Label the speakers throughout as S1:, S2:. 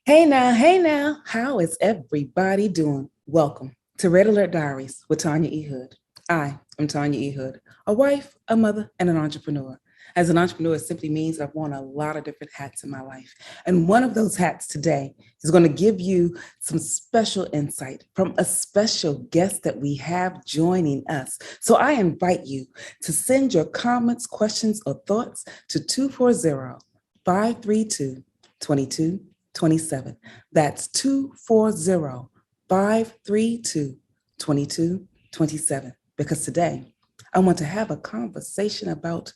S1: Hey now, how is everybody doing? Welcome to Red Alert Diaries with Tanya E. Hood. I am Tanya E. Hood, a wife, a mother, and an entrepreneur. As an entrepreneur, it simply means I've worn a lot of different hats in my life. And one of those hats today is going to give you some special insight from a special guest that we have joining us. So I invite you to send your comments, questions, or thoughts to 240 532 2227. That's 240 532 2227. Because today I want to have a conversation about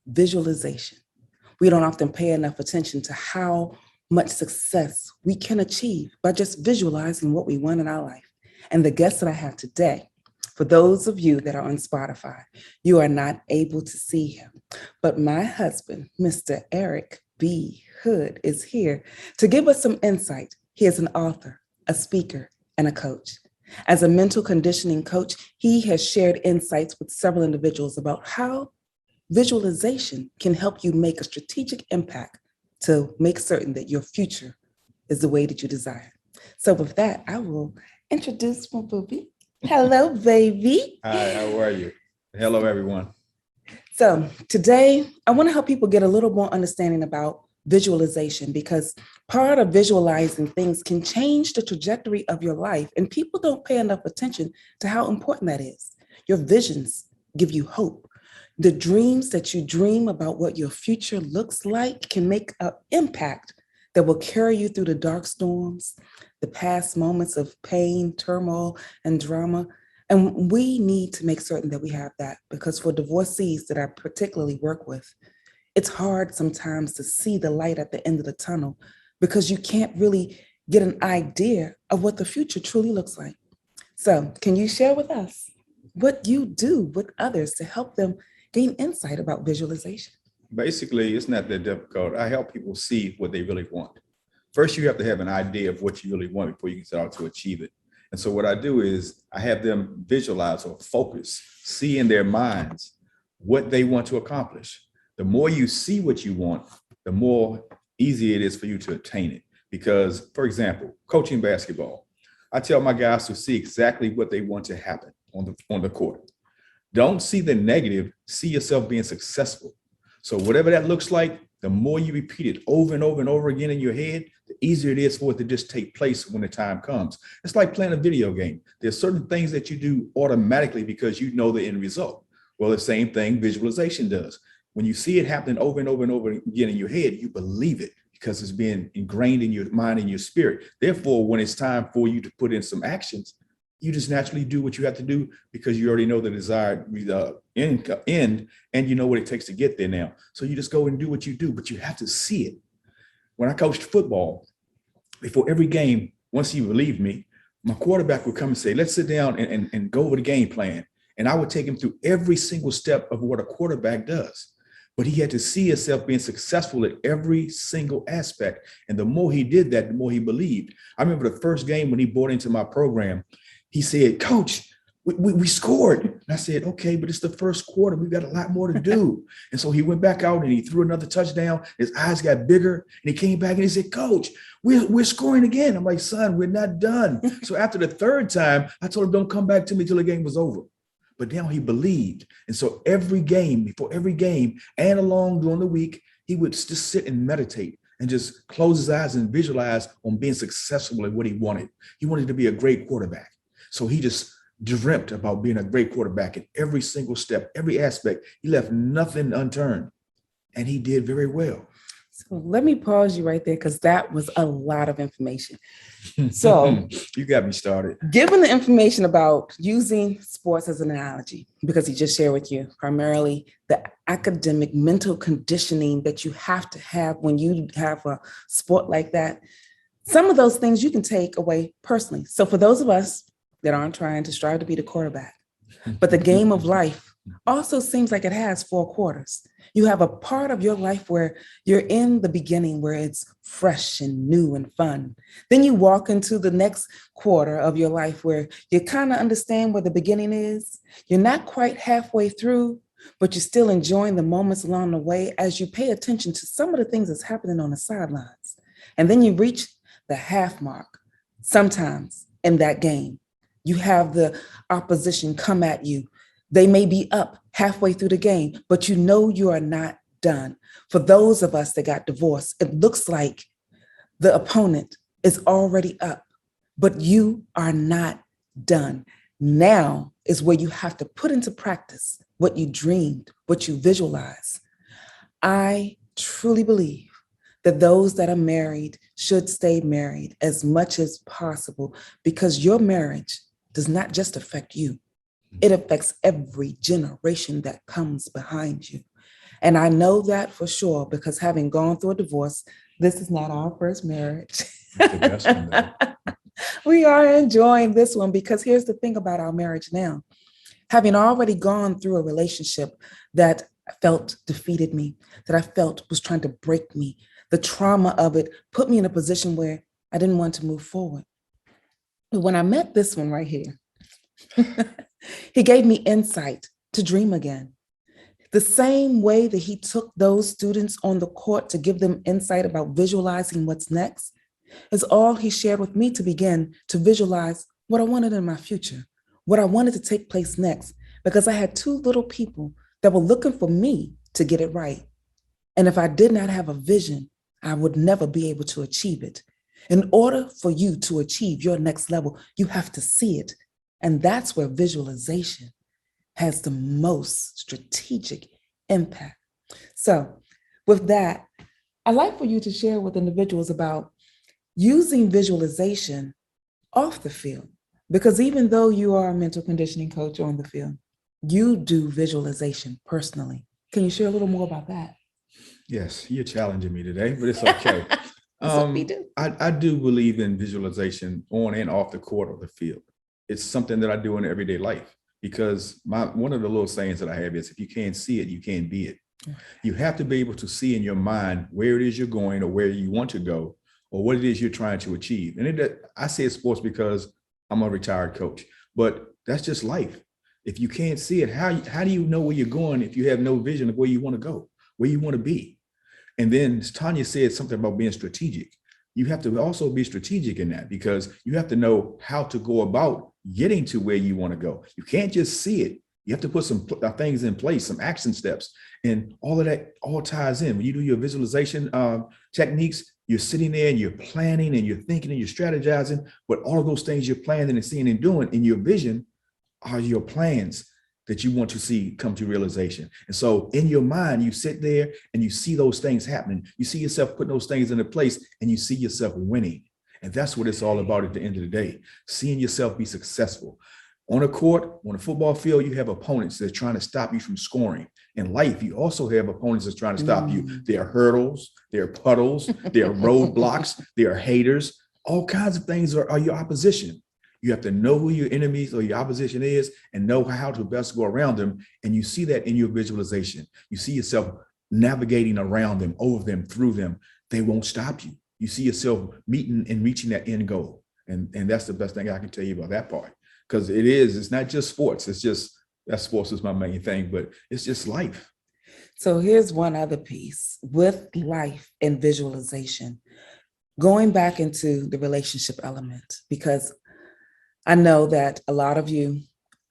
S1: visualization. We don't often pay enough attention to how much success we can achieve by just visualizing what we want in our life. And the guest that I have today, for those of you that are on Spotify, you are not able to see him, but my husband, Mr. Eric B. Hood, is here to give us some insight. He is an author, a speaker, and a coach. As a mental conditioning coach, he has shared insights with several individuals about how visualization can help you make a strategic impact to make certain that your future is the way that you desire. So with that, I will introduce my booby. Hello, baby.
S2: Hi, how are you? Hello, everyone.
S1: So today, I want to help people get a little more understanding about visualization, because part of visualizing things can change the trajectory of your life, and people don't pay enough attention to how important that is. Your visions give you hope. The dreams that you dream about what your future looks like can make an impact that will carry you through the dark storms, the past moments of pain, turmoil, and drama. And we need to make certain that we have that, because for divorcees that I particularly work with, it's hard sometimes to see the light at the end of the tunnel because you can't really get an idea of what the future truly looks like. So can you share with us what you do with others to help them gain insight about visualization?
S2: Basically, it's not that difficult. I help people see what they really want. First, you have to have an idea of what you really want before you can start to achieve it. And so what I do is I have them visualize or focus, see in their minds what they want to accomplish. The more you see what you want, the more easy it is for you to attain it. Because, for example, coaching basketball, I tell my guys to see exactly what they want to happen on the court. Don't see the negative, see yourself being successful. So whatever that looks like, the more you repeat it over and over and over again in your head, the easier it is for it to just take place when the time comes. It's like playing a video game. There's certain things that you do automatically because you know the end result. Well, the same thing visualization does. When you see it happening over and over and over again in your head, you believe it because it's been ingrained in your mind and your spirit. Therefore, when it's time for you to put in some actions, you just naturally do what you have to do because you already know the desired end and you know what it takes to get there now. So you just go and do what you do, but you have to see it. When I coached football, before every game, once he relieved me, my quarterback would come and say, let's sit down and go over the game plan. And I would take him through every single step of what a quarterback does. But he had to see himself being successful at every single aspect. And the more he did that, the more he believed. I remember the first game when he bought into my program, he said, Coach, we scored. And I said, okay, but it's the first quarter. We've got a lot more to do. And so he went back out and he threw another touchdown. His eyes got bigger and he came back and he said, Coach, we're scoring again. I'm like, son, we're not done. So after the third time, I told him, don't come back to me till the game was over. But now he believed. And so every game, before every game and along during the week, he would just sit and meditate and just close his eyes and visualize on being successful at what he wanted. He wanted to be a great quarterback. So he just dreamt about being a great quarterback in every single step, every aspect. He left nothing unturned, and he did very well.
S1: So let me pause you right there, because that was a lot of information. So
S2: you got me started.
S1: Given the information about using sports as an analogy, because he just shared with you primarily the academic mental conditioning that you have to have when you have a sport like that, some of those things you can take away personally. So for those of us that aren't trying to strive to be the quarterback, but the game of life also seems like it has 4 quarters. You have a part of your life where you're in the beginning, where it's fresh and new and fun. Then you walk into the next quarter of your life where you kind of understand where the beginning is. You're not quite halfway through, but you're still enjoying the moments along the way as you pay attention to some of the things that's happening on the sidelines. And then you reach the half mark. Sometimes in that game, you have the opposition come at you. They may be up halfway through the game, but you know you are not done. For those of us that got divorced, it looks like the opponent is already up, but you are not done. Now is where you have to put into practice what you dreamed, what you visualize. I truly believe that those that are married should stay married as much as possible, because your marriage does not just affect you, it affects every generation that comes behind you. And I know that for sure, because having gone through a divorce, this is not our first marriage.
S2: That's the best one, though.
S1: We are enjoying this one, because here's the thing about our marriage now. Having already gone through a relationship that I felt defeated me, that I felt was trying to break me, the trauma of it put me in a position where I didn't want to move forward. But when I met this one right here, he gave me insight to dream again. The same way that he took those students on the court to give them insight about visualizing what's next is all he shared with me to begin to visualize what I wanted in my future, what I wanted to take place next, because I had two little people that were looking for me to get it right. And if I did not have a vision, I would never be able to achieve it. In order for you to achieve your next level, you have to see it. And that's where visualization has the most strategic impact. So with that, I'd like for you to share with individuals about using visualization off the field, because even though you are a mental conditioning coach on the field, you do visualization personally. Can you share a little more about that?
S2: Yes, you're challenging me today, but it's okay.
S1: That's what we do.
S2: I do believe in visualization on and off the court or the field. It's something that I do in everyday life, because one of the little sayings that I have is, if you can't see it, you can't be it. You have to be able to see in your mind where it is you're going, or where you want to go, or what it is you're trying to achieve. And I say it's sports because I'm a retired coach, but that's just life. If you can't see it, how do you know where you're going if you have no vision of where you want to go, where you want to be? And then Tanya said something about being strategic. You have to also be strategic in that, because you have to know how to go about getting to where you want to go. You can't just see it. You have to put some things in place, some action steps, and all of that all ties in. When you do your visualization techniques, you're sitting there and you're planning and you're thinking and you're strategizing, but all of those things you're planning and seeing and doing in your vision are your plans that you want to see come to realization. And so in your mind, you sit there and you see those things happening. You see yourself putting those things into place, and you see yourself winning. And that's what it's all about at the end of the day, seeing yourself be successful. On a court, on a football field, you have opponents that are trying to stop you from scoring. In life, you also have opponents that's trying to stop you. There are hurdles, there are puddles, there are roadblocks, there are haters. All kinds of things are your opposition. You have to know who your enemies or your opposition is and know how to best go around them. And you see that in your visualization. You see yourself navigating around them, over them, through them. They won't stop you. You see yourself meeting and reaching that end goal. And that's the best thing I can tell you about that part. Because it's not just sports. That sports is my main thing, but it's just life.
S1: So here's one other piece with life and visualization, going back into the relationship element, because I know that a lot of you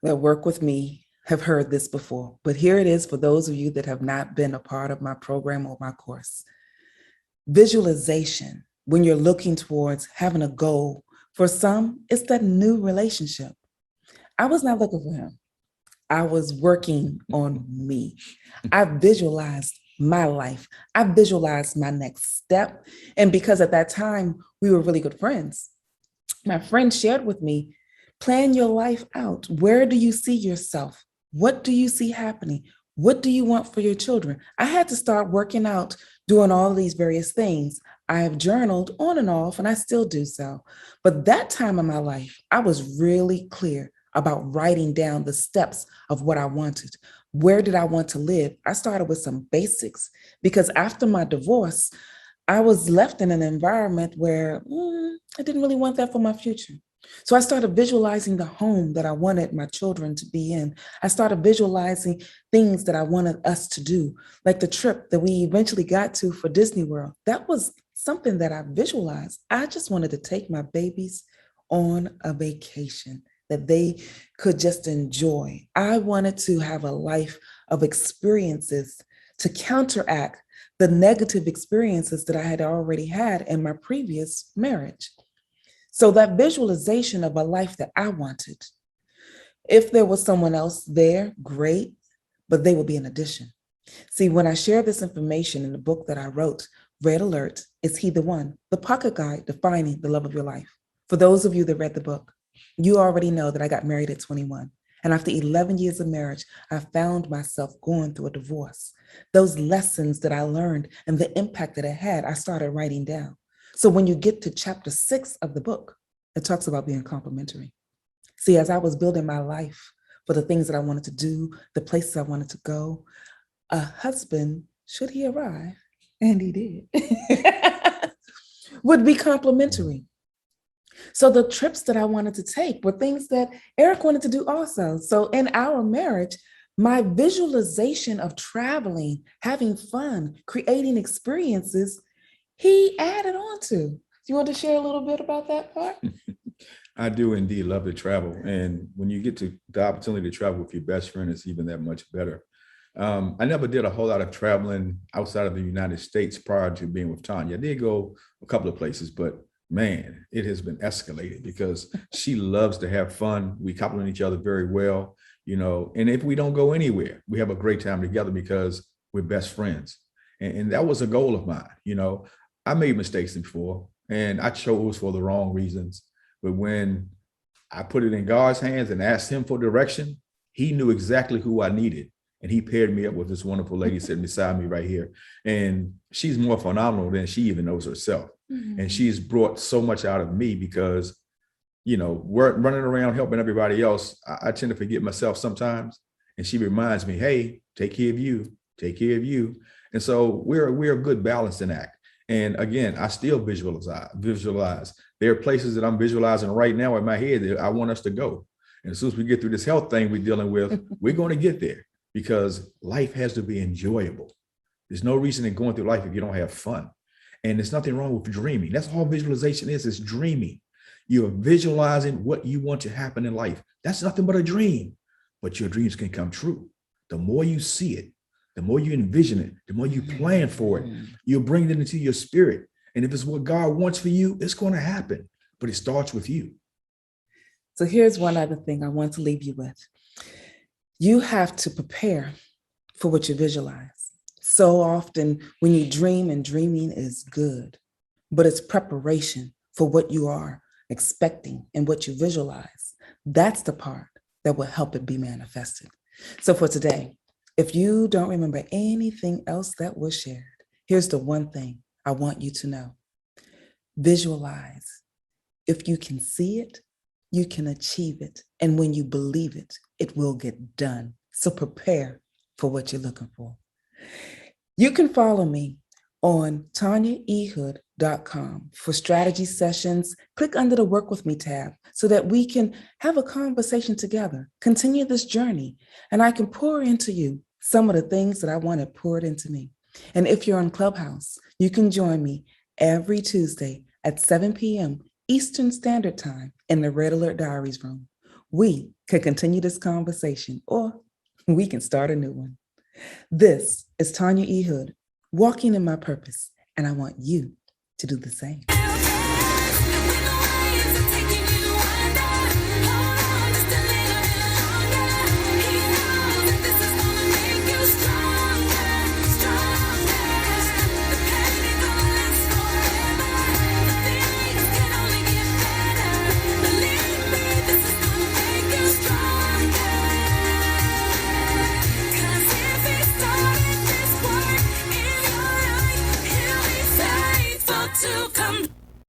S1: that work with me have heard this before, but here it is for those of you that have not been a part of my program or my course. Visualization, when you're looking towards having a goal, for some, it's that new relationship. I was not looking for him. I was working on me. I visualized my life. I visualized my next step. And because at that time, we were really good friends, my friend shared with me, plan your life out. Where do you see yourself? What do you see happening? What do you want for your children? I had to start working out, doing all of these various things. I have journaled on and off, and I still do so. But that time in my life, I was really clear about writing down the steps of what I wanted. Where did I want to live? I started with some basics, because after my divorce, I was left in an environment where I didn't really want that for my future. So I started visualizing the home that I wanted my children to be in. I started visualizing things that I wanted us to do, like the trip that we eventually got to for Disney World. That was something that I visualized. I just wanted to take my babies on a vacation that they could just enjoy. I wanted to have a life of experiences to counteract the negative experiences that I had already had in my previous marriage. So that visualization of a life that I wanted, if there was someone else there, great, but they would be an addition. See, when I share this information in the book that I wrote, Red Alert, Is He the One? The Pocket Guide Defining the Love of Your Life. For those of you that read the book, you already know that I got married at 21. And after 11 years of marriage, I found myself going through a divorce. Those lessons that I learned and the impact that it had, I started writing down. So when you get to chapter 6 of the book, it talks about being complimentary. See, as I was building my life for the things that I wanted to do, the places I wanted to go, a husband, should he arrive, and he did, would be complimentary. So the trips that I wanted to take were things that Eric wanted to do also. So in our marriage, my visualization of traveling, having fun, creating experiences, he added on to. Do you want to share a little bit about that part?
S2: I do indeed love to travel. And when you get to the opportunity to travel with your best friend, it's even that much better. I never did a whole lot of traveling outside of the United States prior to being with Tanya. I did go a couple of places, but man, it has been escalated because she loves to have fun. We complement each other very well, and if we don't go anywhere, we have a great time together because we're best friends. And that was a goal of mine. I made mistakes before and I chose for the wrong reasons. But when I put it in God's hands and asked him for direction, he knew exactly who I needed. And he paired me up with this wonderful lady sitting beside me right here. And she's more phenomenal than she even knows herself. Mm-hmm. And she's brought so much out of me because, we're running around helping everybody else. I tend to forget myself sometimes. And she reminds me, hey, take care of you, take care of you. And so we're a good balancing act. And again, I still visualize. There are places that I'm visualizing right now in my head that I want us to go. And as soon as we get through this health thing we're dealing with, we're going to get there because life has to be enjoyable. There's no reason in going through life if you don't have fun. And there's nothing wrong with dreaming. That's all visualization is. It's dreaming. You're visualizing what you want to happen in life. That's nothing but a dream, but your dreams can come true. The more you see it, the more you envision it, the more you plan for it, you'll bring it into your spirit. And if it's what God wants for you, it's going to happen, but it starts with you.
S1: So here's one other thing I want to leave you with. You have to prepare for what you visualize. So often when you dream, and dreaming is good, but it's preparation for what you are expecting and what you visualize. That's the part that will help it be manifested. So for today, if you don't remember anything else that was shared, here's the one thing I want you to know. Visualize. If you can see it, you can achieve it. And when you believe it, it will get done. So prepare for what you're looking for. You can follow me on TanyaEhood.com for strategy sessions. Click under the Work With Me tab so that we can have a conversation together, continue this journey, and I can pour into you some of the things that I wanted poured into me. And if you're on Clubhouse, you can join me every Tuesday at 7 p.m. Eastern Standard Time in the Red Alert Diaries room. We can continue this conversation or we can start a new one. This is Tanya Ehud, walking in my purpose, and I want you to do the same.